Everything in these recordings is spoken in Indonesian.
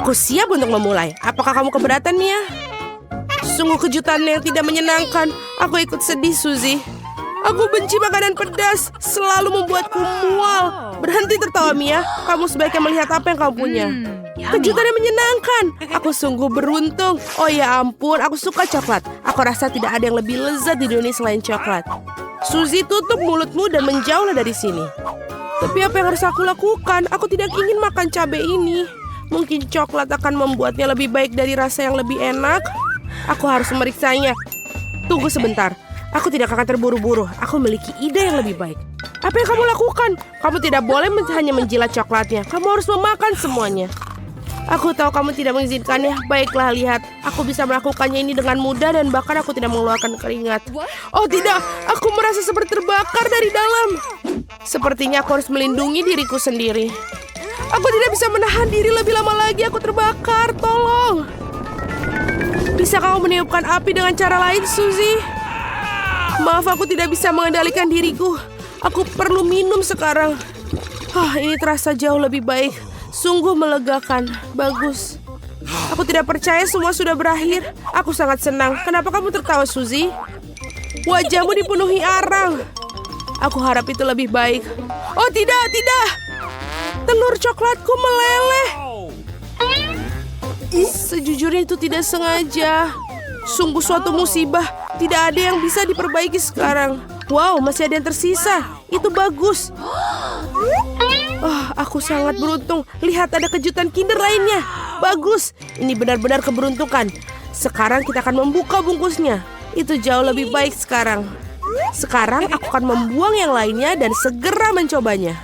Aku siap untuk memulai. Apakah kamu keberatan, Mia? Sungguh kejutan yang tidak menyenangkan. Aku ikut sedih, Suzy. Aku benci makanan pedas. Selalu membuatku mual. Berhenti tertawa, Mia. Kamu sebaiknya melihat apa yang kamu punya. Kejutan yang menyenangkan. Aku sungguh beruntung. Oh ya ampun, aku suka coklat. Aku rasa tidak ada yang lebih lezat di dunia selain coklat. Suzy, tutup mulutmu dan menjauhlah dari sini. Tapi apa yang harus aku lakukan? Aku tidak ingin makan cabai ini. Mungkin coklat akan membuatnya lebih baik dari rasa yang lebih enak. Aku harus memeriksanya. Tunggu sebentar. Aku tidak akan terburu-buru. Aku memiliki ide yang lebih baik. Apa yang kamu lakukan? Kamu tidak boleh hanya menjilat coklatnya. Kamu harus memakan semuanya. Aku tahu kamu tidak mengizinkannya. Baiklah, lihat. Aku bisa melakukannya ini dengan mudah dan bahkan aku tidak mengeluarkan keringat. Oh tidak, aku merasa seperti terbakar dari dalam. Sepertinya aku harus melindungi diriku sendiri. Aku tidak bisa menahan diri lebih lama lagi. Aku terbakar, tolong. Bisa kamu meniupkan api dengan cara lain, Suzy? Maaf, aku tidak bisa mengendalikan diriku. Aku perlu minum sekarang. Ini terasa jauh lebih baik. Sungguh melegakan. Bagus. Aku tidak percaya semua sudah berakhir. Aku sangat senang. Kenapa kamu tertawa, Suzy? Wajahmu dipenuhi arang. Aku harap itu lebih baik. Oh tidak, tidak. Telur coklatku meleleh. Sejujurnya itu tidak sengaja. Sungguh suatu musibah. Tidak ada yang bisa diperbaiki sekarang. Wow, masih ada yang tersisa. Itu bagus. Aku sangat beruntung. Lihat, ada kejutan Kinder lainnya. Bagus. Ini benar-benar keberuntungan. Sekarang kita akan membuka bungkusnya. Itu jauh lebih baik sekarang. Sekarang aku akan membuang yang lainnya dan segera mencobanya.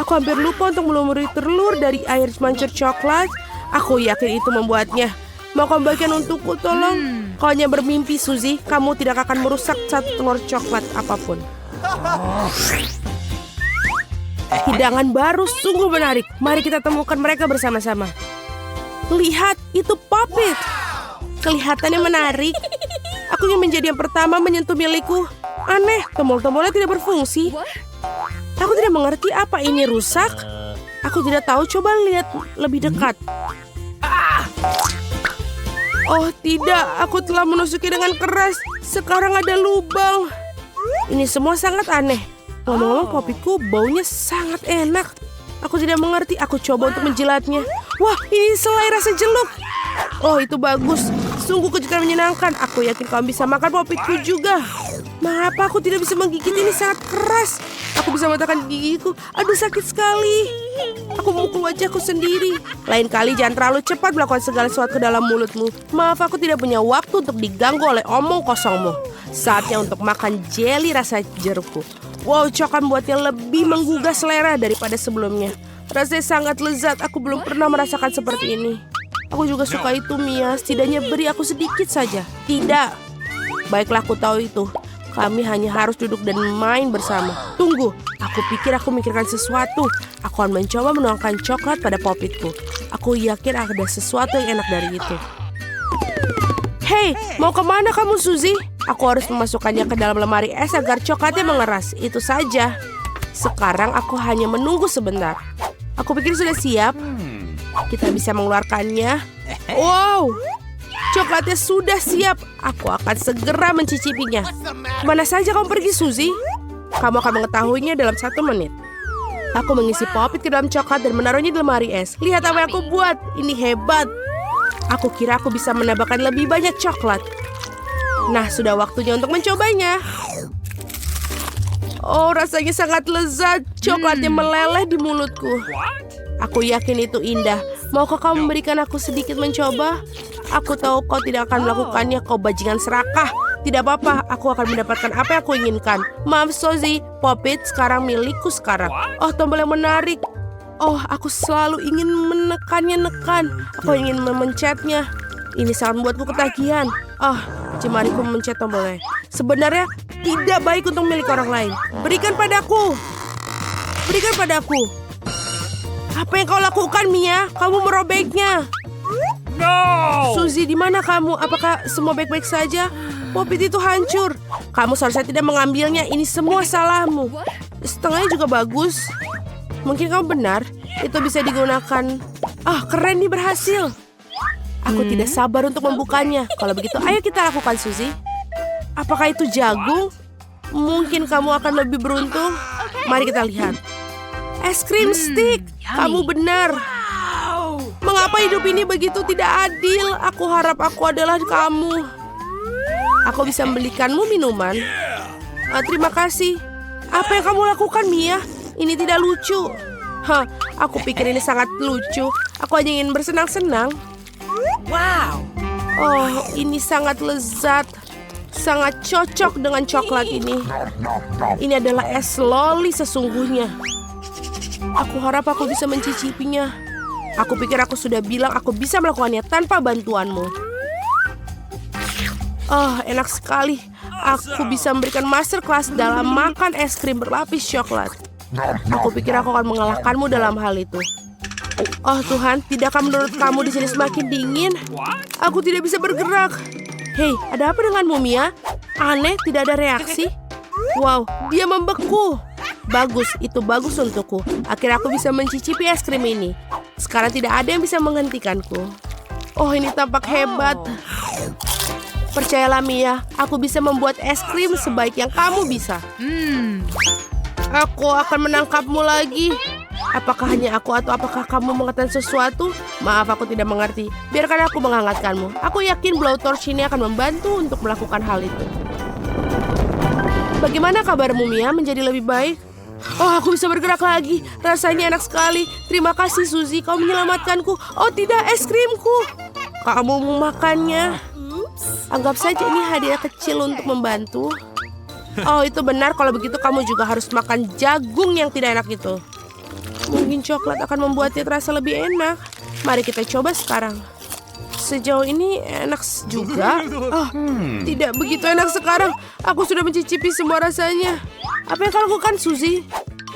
Aku hampir lupa untuk melumuri telur dari air mancur coklat. Aku yakin itu membuatnya. Mau kamu bagian untukku, tolong. Kau hanya bermimpi, Suzy. Kamu tidak akan merusak satu telur coklat apapun. Hidangan baru sungguh menarik. Mari kita temukan mereka bersama-sama. Lihat, itu puppet. Kelihatannya menarik. Aku ingin menjadi yang pertama menyentuh milikku. Aneh, tombol-tombolnya tidak berfungsi. Aku tidak mengerti apa ini rusak. Aku tidak tahu, coba lihat lebih dekat. Oh tidak, aku telah menusuki dengan keras. Sekarang ada lubang. Ini semua sangat aneh. Ngomong-ngomong, popitku baunya sangat enak. Aku tidak mengerti, aku coba untuk menjilatnya. Wah, ini selai rasa jeluk. Oh, itu bagus. Sungguh kejutan menyenangkan. Aku yakin kamu bisa makan popitku juga. Mengapa aku tidak bisa menggigit ini sangat keras? Aku bisa mematahkan gigiku. Aduh, sakit sekali. Aku memukul wajahku sendiri. Lain kali jangan terlalu cepat melakukan segala sesuatu ke dalam mulutmu. Maaf, aku tidak punya waktu untuk diganggu oleh omong kosongmu. Saatnya untuk makan jeli rasa jerukku. Wow, coklat membuatnya lebih menggugah selera daripada sebelumnya. Rasanya sangat lezat. Aku belum pernah merasakan seperti ini. Aku juga suka itu, Mia. Setidaknya beri aku sedikit saja. Tidak. Baiklah, aku tahu itu. Kami hanya harus duduk dan main bersama. Tunggu, aku pikir aku memikirkan sesuatu. Aku akan mencoba menuangkan coklat pada popitku. Aku yakin ada sesuatu yang enak dari itu. Hei, mau kemana kamu, Suzy? Aku harus memasukkannya ke dalam lemari es agar coklatnya mengeras. Itu saja. Sekarang aku hanya menunggu sebentar. Aku pikir sudah siap. Kita bisa mengeluarkannya. Wow, coklatnya sudah siap. Aku akan segera mencicipinya. Kemana saja kamu pergi, Suzy? Kamu akan mengetahuinya dalam 1 menit. Aku mengisi popit ke dalam coklat dan menaruhnya di lemari es. Lihat apa yang aku buat. Ini hebat. Aku kira aku bisa menambahkan lebih banyak coklat. Nah, sudah waktunya untuk mencobanya. Oh, rasanya sangat lezat. Coklatnya meleleh di mulutku. Aku yakin itu indah. Maukah kamu memberikan aku sedikit mencoba? Aku tahu kau tidak akan melakukannya, kau bajingan serakah. Tidak apa-apa, aku akan mendapatkan apa yang aku inginkan. Maaf, Suzy, popit sekarang milikku sekarang. Oh, tombol yang menarik. Oh, aku selalu ingin menekannya. Aku ingin memencetnya. Ini sangat membuatku ketagihan. Jemariku memencet tombolnya. Sebenarnya tidak baik untuk milik orang lain. Berikan padaku. Berikan padaku. Apa yang kau lakukan, Mia? Kamu merobeknya. No! Suzy, di mana kamu? Apakah semua baik-baik saja? Popit itu hancur. Kamu seharusnya tidak mengambilnya. Ini semua salahmu. Setengahnya juga bagus. Mungkin kamu benar. Itu bisa digunakan Ah, keren nih, berhasil. Aku tidak sabar untuk membukanya. Kalau begitu, ayo kita lakukan, Suzy. Apakah itu jagung? Mungkin kamu akan lebih beruntung. Mari kita lihat. Es krim stick. Kamu benar. Mengapa hidup ini begitu tidak adil? Aku harap aku adalah kamu. Aku bisa membelikanmu minuman. Terima kasih. Apa yang kamu lakukan, Mia? Ini tidak lucu. Hah, aku pikir ini sangat lucu. Aku hanya ingin bersenang-senang. Wow. Oh, ini sangat lezat. Sangat cocok dengan coklat ini. Ini adalah es loli sesungguhnya. Aku harap aku bisa mencicipinya. Aku pikir aku sudah bilang aku bisa melakukannya tanpa bantuanmu. Oh, enak sekali. Aku bisa memberikan masterclass dalam makan es krim berlapis coklat. Aku pikir aku akan mengalahkanmu dalam hal itu. Oh Tuhan, tidakkah menurut kamu di sini semakin dingin? Aku tidak bisa bergerak. Hei, ada apa denganmu, Mia? Aneh, tidak ada reaksi. Wow, dia membeku. Bagus, itu bagus untukku. Akhirnya aku bisa mencicipi es krim ini. Sekarang tidak ada yang bisa menghentikanku. Oh, ini tampak hebat. Percayalah, Mia, aku bisa membuat es krim sebaik yang kamu bisa. Aku akan menangkapmu lagi. Apakah hanya aku atau apakah kamu mengatakan sesuatu? Maaf, aku tidak mengerti. Biarkan aku menghangatkanmu. Aku yakin blowtorch ini akan membantu untuk melakukan hal itu. Bagaimana kabarmu, Mia? Menjadi lebih baik? Oh, aku bisa bergerak lagi. Rasanya enak sekali. Terima kasih, Suzy. Kau menyelamatkanku. Oh tidak, es krimku. Kamu mau makannya? Anggap saja ini hadiah kecil untuk membantu. Oh, itu benar. Kalau begitu kamu juga harus makan jagung yang tidak enak itu. Mungkin coklat akan membuatnya terasa lebih enak. Mari kita coba sekarang. Sejauh ini enak juga. Oh, tidak begitu enak sekarang. Aku sudah mencicipi semua rasanya. Apa yang kau lakukan, Suzy?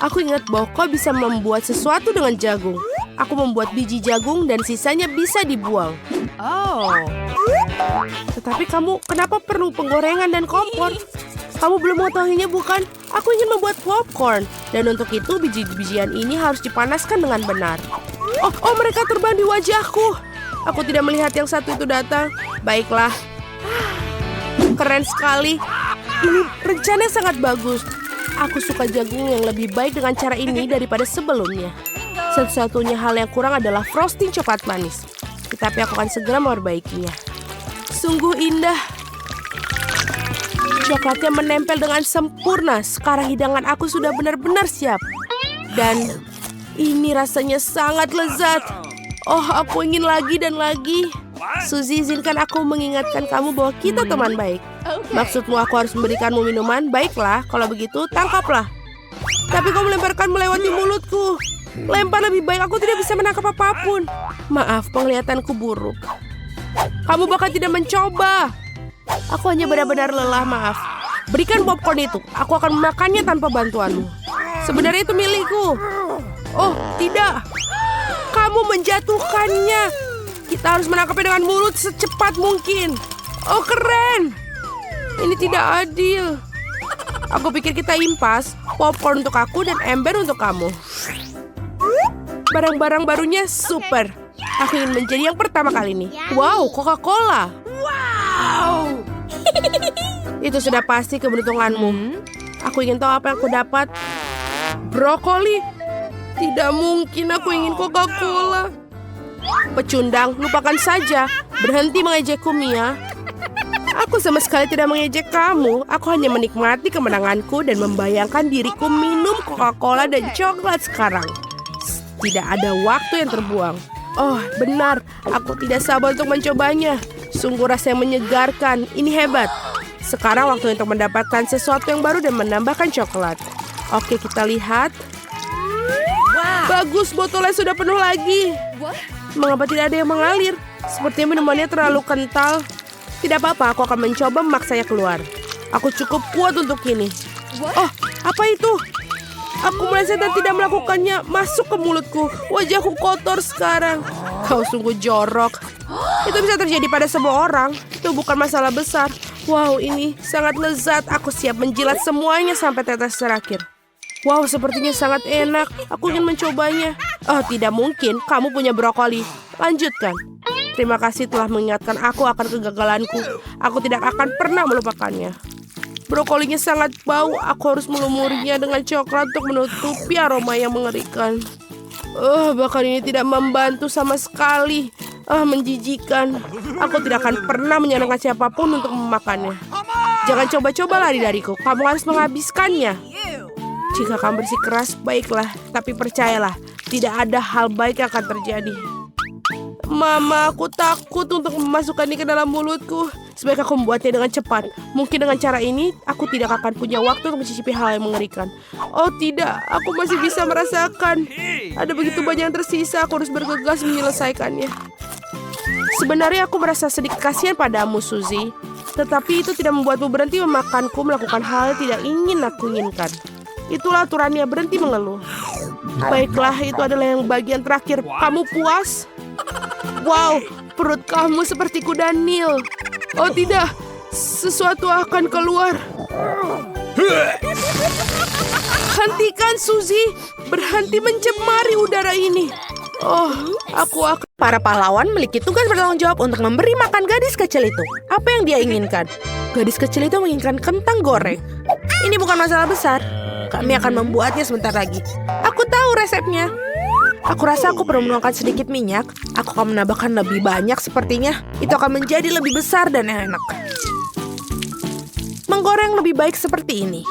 Aku ingat bahwa kau bisa membuat sesuatu dengan jagung. Aku membuat biji jagung dan sisanya bisa dibuang. Oh. Tetapi kamu kenapa perlu penggorengan dan kompor? Kamu belum mengetahuinya bukan? Aku ingin membuat popcorn. Dan untuk itu biji-bijian ini harus dipanaskan dengan benar. Oh, mereka terbang di wajahku. Aku tidak melihat yang satu itu datang. Baiklah. Keren sekali. Ini rencana sangat bagus. Aku suka jagung yang lebih baik dengan cara ini daripada sebelumnya. Satu-satunya hal yang kurang adalah frosting coklat manis. Tetapi aku akan segera memperbaikinya. Sungguh indah. Coklatnya menempel dengan sempurna. Sekarang hidangan aku sudah benar-benar siap. Dan ini rasanya sangat lezat. Oh, aku ingin lagi dan lagi. Suzy, izinkan aku mengingatkan kamu bahwa kita teman baik. Maksudmu aku harus memberikanmu minuman? Baiklah, kalau begitu tangkaplah. Tapi kau melemparkan melewati mulutku. Lempar lebih baik, aku tidak bisa menangkap apapun. Maaf, penglihatanku buruk. Kamu bahkan tidak mencoba. Aku hanya benar-benar lelah, maaf. Berikan popcorn itu, aku akan memakannya tanpa bantuanmu. Sebenarnya itu milikku. Oh, tidak. Kamu menjatuhkannya. Kita harus menangkapnya dengan mulut secepat mungkin. Oh, keren. Ini tidak adil. Aku pikir kita impas. Popcorn untuk aku dan ember untuk kamu. Barang-barang barunya super. Aku ingin menjadi yang pertama kali ini. Wow, Coca-Cola. Wow. Itu sudah pasti keberuntunganmu. Aku ingin tahu apa yang aku dapat. Brokoli. Tidak mungkin aku ingin Coca-Cola. Pecundang, lupakan saja. Berhenti mengejekku, Mia. Aku sama sekali tidak mengejek kamu. Aku hanya menikmati kemenanganku dan membayangkan diriku minum Coca-Cola dan coklat sekarang. Tidak ada waktu yang terbuang. Oh, benar. Aku tidak sabar untuk mencobanya. Sungguh rasanya menyegarkan. Ini hebat. Sekarang waktu untuk mendapatkan sesuatu yang baru dan menambahkan coklat. Oke, kita lihat. Bagus, botolnya sudah penuh lagi. Mengapa tidak ada yang mengalir? Sepertinya minumannya terlalu kental. Tidak apa-apa, aku akan mencoba memaksanya keluar. Aku cukup kuat untuk ini. Oh, apa itu? Aku meleset dan tidak melakukannya. Masuk ke mulutku. Wajahku kotor sekarang. Kau sungguh jorok. Itu bisa terjadi pada semua orang. Itu bukan masalah besar. Wow, ini sangat lezat. Aku siap menjilat semuanya sampai tetes terakhir. Wow, sepertinya sangat enak. Aku ingin mencobanya. Oh, tidak mungkin. Kamu punya brokoli. Lanjutkan. Terima kasih telah mengingatkan aku akan kegagalanku. Aku tidak akan pernah melupakannya. Brokolinya sangat bau. Aku harus melumurinya dengan coklat untuk menutupi aroma yang mengerikan. Bahkan ini tidak membantu sama sekali. Menjijikan. Aku tidak akan pernah menyenangkan siapapun untuk memakannya. Jangan coba-coba lari dariku. Kamu harus menghabiskannya. Jika kamu bersikeras, baiklah. Tapi percayalah, tidak ada hal baik yang akan terjadi. Mama, aku takut untuk memasukkannya ke dalam mulutku. Sebaiknya aku membuatnya dengan cepat. Mungkin dengan cara ini, aku tidak akan punya waktu untuk mencicipi hal yang mengerikan. Oh tidak, aku masih bisa merasakan. Ada begitu banyak yang tersisa, aku harus bergegas menyelesaikannya. Sebenarnya aku merasa sedikit kasihan padamu, Suzy. Tetapi itu tidak membuatmu berhenti memakanku melakukan hal yang tidak ingin aku inginkan. Itulah aturannya, berhenti mengeluh. Baiklah, itu adalah yang bagian terakhir. Kamu puas? Wow, perut kamu seperti kuda Nil. Oh tidak, sesuatu akan keluar. Hentikan, Suzy. Berhenti mencemari udara ini. Oh, aku akan... Para pahlawan memiliki tugas bertanggung jawab untuk memberi makan gadis kecil itu. Apa yang dia inginkan? Gadis kecil itu menginginkan kentang goreng. Ini bukan masalah besar. Kami akan membuatnya sebentar lagi. Aku tahu resepnya. Aku rasa aku perlu menuangkan sedikit minyak. Aku akan menambahkan lebih banyak sepertinya. Itu akan menjadi lebih besar dan enak. Menggoreng lebih baik seperti ini.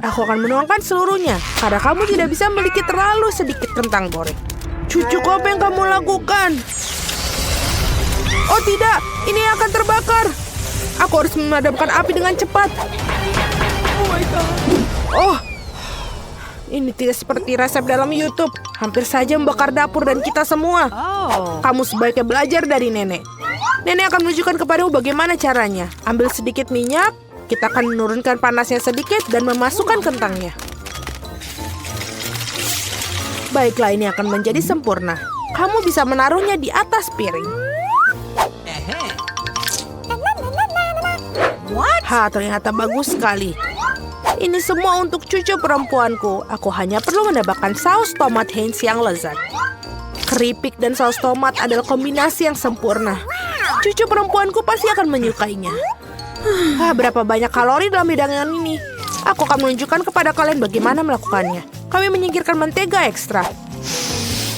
Aku akan menuangkan seluruhnya. Karena kamu tidak bisa memiliki terlalu sedikit kentang goreng. Cucuku, apa yang kamu lakukan? Oh tidak, ini akan terbakar. Aku harus memadamkan api dengan cepat. Oh my God. Oh, ini tidak seperti resep dalam YouTube. Hampir saja membakar dapur dan kita semua. Kamu sebaiknya belajar dari nenek. Nenek akan menunjukkan kepadamu bagaimana caranya. Ambil sedikit minyak. Kita akan menurunkan panasnya sedikit dan memasukkan kentangnya. Baiklah, ini akan menjadi sempurna. Kamu bisa menaruhnya di atas piring. Ternyata bagus sekali. Ini semua untuk cucu perempuanku. Aku hanya perlu menambahkan saus tomat Heinz yang lezat. Keripik dan saus tomat adalah kombinasi yang sempurna. Cucu perempuanku pasti akan menyukainya. Berapa banyak kalori dalam hidangan ini? Aku akan menunjukkan kepada kalian bagaimana melakukannya. Kami menyingkirkan mentega ekstra.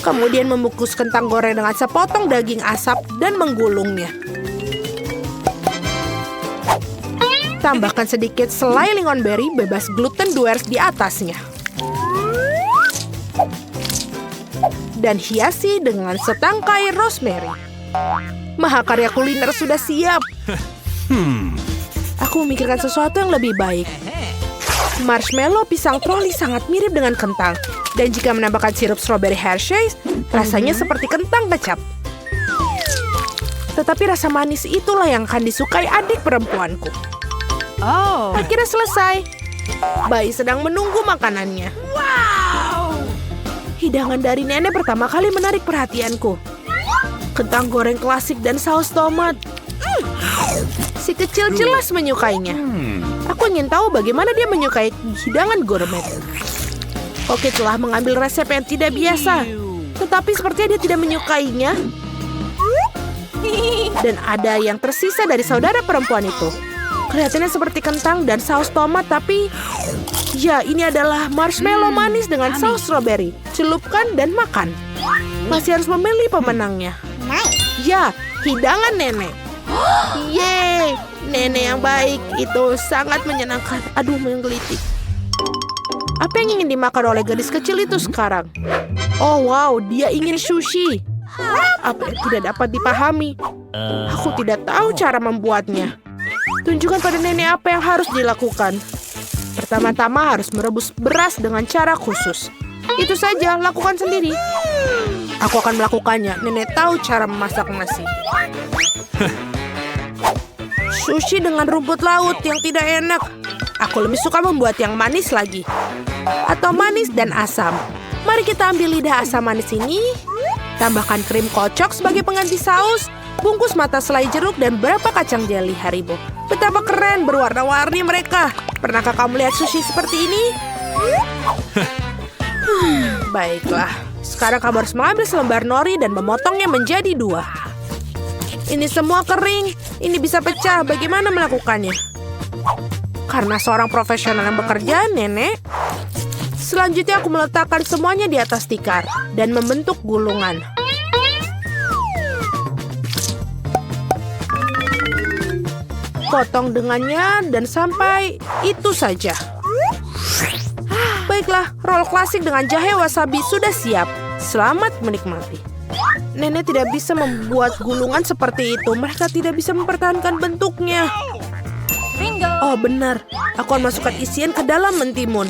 Kemudian membungkus kentang goreng dengan sepotong daging asap dan menggulungnya. Tambahkan sedikit selai lingonberry bebas gluten Duers di atasnya. Dan hiasi dengan setangkai rosemary. Mahakarya kuliner sudah siap. Aku memikirkan sesuatu yang lebih baik. Marshmallow pisang troli sangat mirip dengan kentang. Dan jika menambahkan sirup strawberry Hershey's, rasanya seperti kentang kecap. Tetapi rasa manis itulah yang akan disukai adik perempuanku. Akhirnya selesai. Bayi sedang menunggu makanannya. Wow! Hidangan dari nenek pertama kali menarik perhatianku. Kentang goreng klasik dan saus tomat. Si kecil jelas menyukainya. Aku ingin tahu bagaimana dia menyukai hidangan gourmet. Oke, telah mengambil resep yang tidak biasa. Tetapi sepertinya dia tidak menyukainya. Dan ada yang tersisa dari saudara perempuan itu. Kelihatannya seperti kentang dan saus tomat, tapi... Ya, ini adalah marshmallow manis dengan saus strawberry. Celupkan dan makan. Masih harus memilih pemenangnya. Ya, hidangan nenek. Yeay, nenek yang baik. Itu sangat menyenangkan. Aduh, menggelitik. Apa yang ingin dimakan oleh gadis kecil itu sekarang? Oh wow, dia ingin sushi. Apa yang tidak dapat dipahami? Aku tidak tahu cara membuatnya. Tunjukkan pada nenek apa yang harus dilakukan. Pertama-tama harus merebus beras dengan cara khusus. Itu saja, lakukan sendiri. Aku akan melakukannya. Nenek tahu cara memasak nasi. Sushi dengan rumput laut yang tidak enak. Aku lebih suka membuat yang manis lagi. Atau manis dan asam. Mari kita ambil lidah asam manis ini. Tambahkan krim kocok sebagai pengganti saus. Bungkus mata selai jeruk dan berapa kacang jelly Haribo. Betapa keren berwarna-warni mereka. Pernahkah kamu lihat sushi seperti ini? Baiklah, sekarang kamu harus mengambil selembar nori dan memotongnya menjadi 2. Ini semua kering, ini bisa pecah. Bagaimana melakukannya? Karena seorang profesional yang bekerja, Nenek. Selanjutnya aku meletakkan semuanya di atas tikar dan membentuk gulungan. Potong dengannya dan sampai itu saja. Baiklah, roll klasik dengan jahe wasabi sudah siap. Selamat menikmati. Nenek tidak bisa membuat gulungan seperti itu. Mereka tidak bisa mempertahankan bentuknya. Oh benar, aku akan masukkan isian ke dalam mentimun.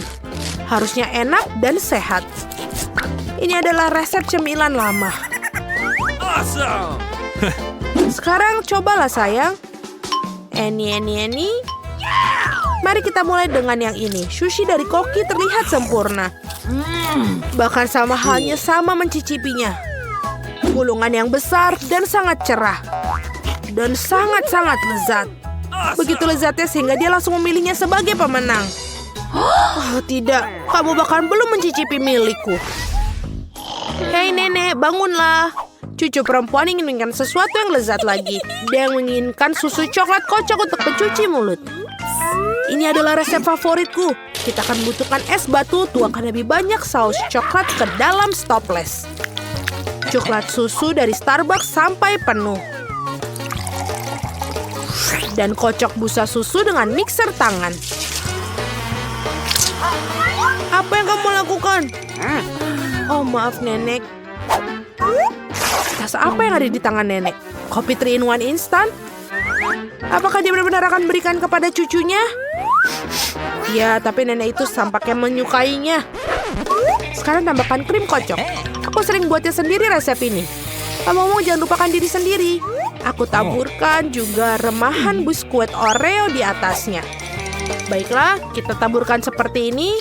Harusnya enak dan sehat. Ini adalah resep cemilan lama. Awesome. Sekarang cobalah sayang. Eni. Mari kita mulai dengan yang ini. Sushi dari Koki terlihat sempurna. Bahkan sama halnya sama mencicipinya. Gulungan yang besar dan sangat cerah. Dan sangat-sangat lezat. Begitu lezatnya sehingga dia langsung memilihnya sebagai pemenang. Oh tidak, kamu bahkan belum mencicipi milikku. Hei nenek, bangunlah. Cucu perempuan ingin menginginkan sesuatu yang lezat lagi. Dia menginginkan susu coklat kocok untuk pencuci mulut. Ini adalah resep favoritku. Kita akan membutuhkan es batu, tuangkan lebih banyak saus coklat ke dalam stopless. Coklat susu dari Starbucks sampai penuh. Dan kocok busa susu dengan mixer tangan. Apa yang kamu lakukan? Oh maaf nenek. Rasa apa yang ada di tangan nenek? Kopi 3-in-1 instan? Apakah dia benar-benar akan berikan kepada cucunya? Ya, tapi nenek itu tampaknya menyukainya. Sekarang tambahkan krim kocok. Aku sering buatnya sendiri resep ini. Kamu jangan lupakan diri sendiri. Aku taburkan juga remahan biskuit Oreo di atasnya. Baiklah, kita taburkan seperti ini.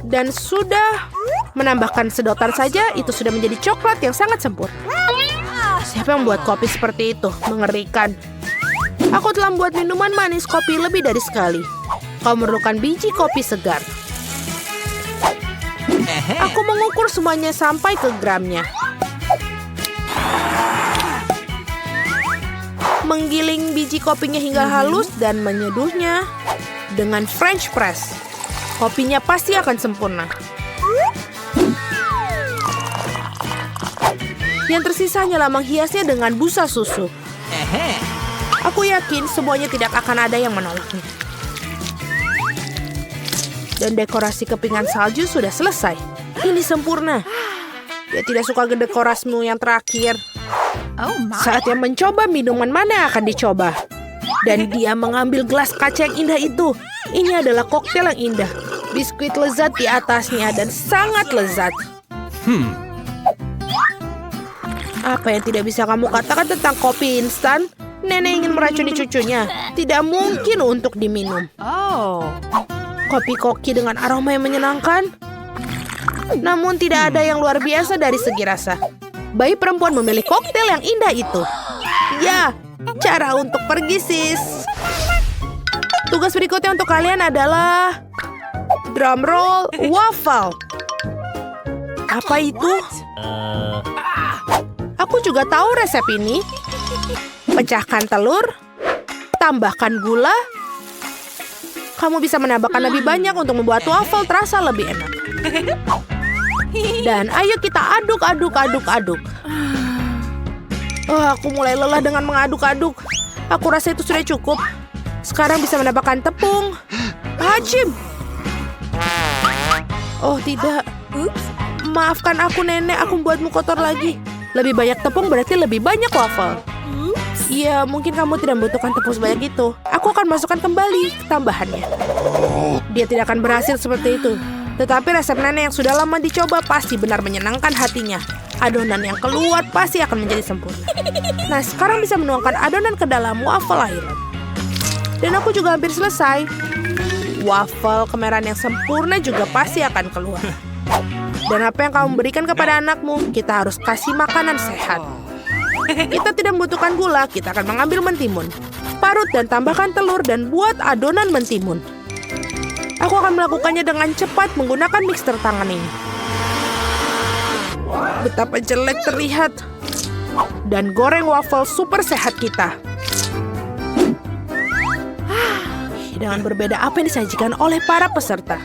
Dan sudah menambahkan sedotan saja, itu sudah menjadi coklat yang sangat sempurna. Siapa yang membuat kopi seperti itu? Mengerikan. Aku telah membuat minuman manis kopi lebih dari sekali. Kau memerlukan biji kopi segar. Aku mengukur semuanya sampai ke gramnya. Menggiling biji kopinya hingga halus dan menyeduhnya dengan French press. Kopinya pasti akan sempurna. Yang tersisa hanyalah menghiasnya dengan busa susu. Aku yakin semuanya tidak akan ada yang menolaknya. Dan dekorasi kepingan salju sudah selesai. Ini sempurna. Dia tidak suka dekorasimu yang terakhir. Saatnya mencoba minuman mana yang akan dicoba. Dan dia mengambil gelas kaca yang indah itu. Ini adalah koktail yang indah. Biskuit lezat di atasnya dan sangat lezat. Apa yang tidak bisa kamu katakan tentang kopi instan? Nenek ingin meracuni cucunya. Tidak mungkin untuk diminum. Kopi koki dengan aroma yang menyenangkan. Namun tidak ada yang luar biasa dari segi rasa. Bayi perempuan memilih koktail yang indah itu. Ya, cara untuk pergi sis. Tugas berikutnya untuk kalian adalah drum roll waffle. Apa itu? Aku juga tahu resep ini. Pecahkan telur, tambahkan gula. Kamu bisa menambahkan lebih banyak untuk membuat waffle terasa lebih enak. Dan ayo kita aduk. Oh, aku mulai lelah dengan mengaduk-aduk. Aku rasa itu sudah cukup. Sekarang bisa menambahkan tepung. Hajim. Oh tidak. Maafkan aku nenek, aku membuatmu kotor lagi. Lebih banyak tepung berarti lebih banyak waffle. Iya, mungkin kamu tidak membutuhkan tepung sebanyak itu. Aku akan masukkan kembali tambahannya. Dia tidak akan berhasil seperti itu. Tetapi resep nenek yang sudah lama dicoba pasti benar menyenangkan hatinya. Adonan yang keluar pasti akan menjadi sempurna. Nah, sekarang bisa menuangkan adonan ke dalam waffle island. Dan aku juga hampir selesai. Waffle kemerahan yang sempurna juga pasti akan keluar. Dan apa yang kamu berikan kepada anakmu, kita harus kasih makanan sehat. Kita tidak membutuhkan gula, kita akan mengambil mentimun. Parut dan tambahkan telur dan buat adonan mentimun. Aku akan melakukannya dengan cepat menggunakan mixer tangan ini. Betapa jelek terlihat. Dan goreng waffle super sehat kita. Dengan berbeda apa yang disajikan oleh para peserta.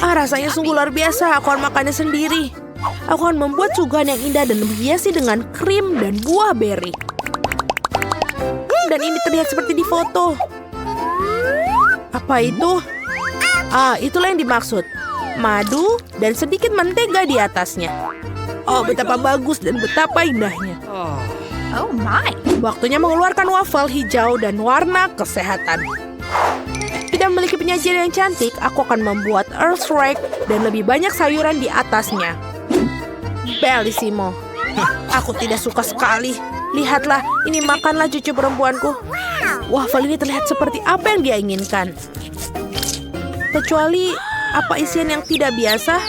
Rasanya sungguh luar biasa. Aku akan makannya sendiri. Aku akan membuat suguhan yang indah dan menghiasi dengan krim dan buah beri. Dan ini terlihat seperti di foto. Apa itu? Itulah yang dimaksud. Madu dan sedikit mentega di atasnya. Oh, betapa bagus dan betapa indahnya. Oh my. Waktunya mengeluarkan waffle hijau dan warna kesehatan. Tidak memiliki penyajian yang cantik, aku akan membuat earth rake dan lebih banyak sayuran di atasnya. Bellissimo. Aku tidak suka sekali. Lihatlah, ini makanlah cucu perempuanku. Waffle ini terlihat seperti apa yang dia inginkan. Kecuali, apa isian yang tidak biasa?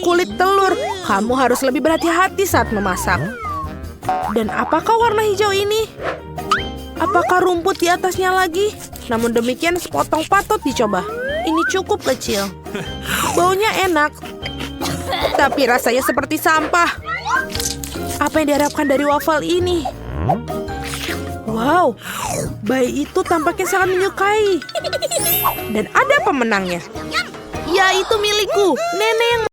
Kulit telur. Kamu harus lebih berhati-hati saat memasak. Dan apakah warna hijau ini? Apakah rumput di atasnya lagi? Namun demikian sepotong patut dicoba. Ini cukup kecil. Baunya enak. Tapi rasanya seperti sampah. Apa yang diharapkan dari waffle ini? Wow, bayi itu tampaknya sangat menyukai. Dan ada pemenangnya. Ya, itu milikku. Nenek yang